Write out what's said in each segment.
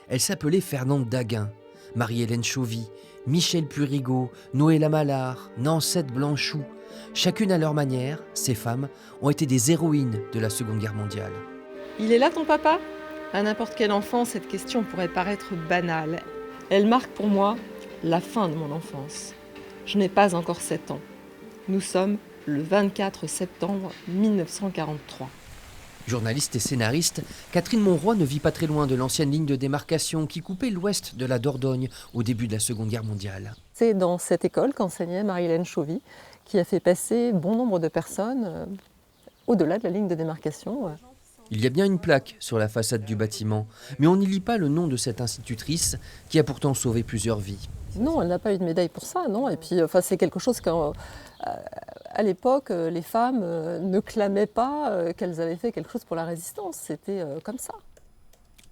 Elle s'appelait Fernande Daguin, Marie-Hélène Chauvy, Michel Purigot, Noëlla Mallard, Nancette Blanchou. Chacune à leur manière, ces femmes ont été des héroïnes de la Seconde Guerre mondiale. Il est là ton papa ? À n'importe quel enfant, cette question pourrait paraître banale. Elle marque pour moi la fin de mon enfance. Je n'ai pas encore 7 ans. Nous sommes le 24 septembre 1943. Journaliste et scénariste, Catherine Monroy ne vit pas très loin de l'ancienne ligne de démarcation qui coupait l'ouest de la Dordogne au début de la Seconde Guerre mondiale. C'est dans cette école qu'enseignait Marie-Hélène Chauvy, qui a fait passer bon nombre de personnes au-delà de la ligne de démarcation. Il y a bien une plaque sur la façade du bâtiment, mais on n'y lit pas le nom de cette institutrice qui a pourtant sauvé plusieurs vies. Non, elle n'a pas eu de médaille pour ça, non. Et puis, c'est quelque chose qu'à l'époque, les femmes ne clamaient pas qu'elles avaient fait quelque chose pour la résistance. C'était comme ça.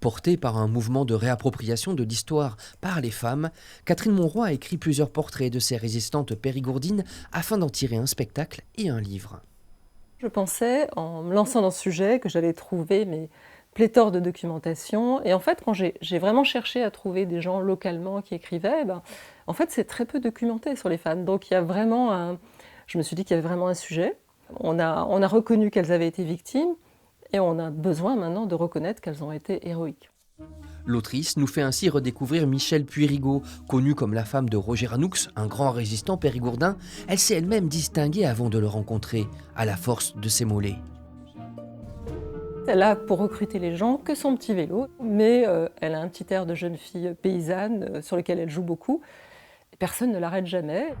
Portée par un mouvement de réappropriation de l'histoire par les femmes, Catherine Monroy a écrit plusieurs portraits de ces résistantes périgourdines afin d'en tirer un spectacle et un livre. Je pensais, en me lançant dans ce sujet, que j'allais trouver pléthore de documentation. Et en fait, quand j'ai vraiment cherché à trouver des gens localement qui écrivaient, en fait, c'est très peu documenté sur les femmes. Donc, il y a vraiment je me suis dit qu'il y avait vraiment un sujet. On a reconnu qu'elles avaient été victimes et on a besoin maintenant de reconnaître qu'elles ont été héroïques. L'autrice nous fait ainsi redécouvrir Michel Purigot, connue comme la femme de Roger Hanoux, un grand résistant périgourdin. Elle s'est elle-même distinguée avant de le rencontrer, à la force de ses mollets. Elle a pour recruter les gens que son petit vélo, mais elle a un petit air de jeune fille paysanne sur lequel elle joue beaucoup. Personne ne l'arrête jamais.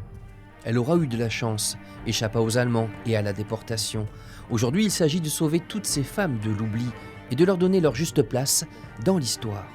Elle aura eu de la chance, échappa aux Allemands et à la déportation. Aujourd'hui, il s'agit de sauver toutes ces femmes de l'oubli et de leur donner leur juste place dans l'histoire.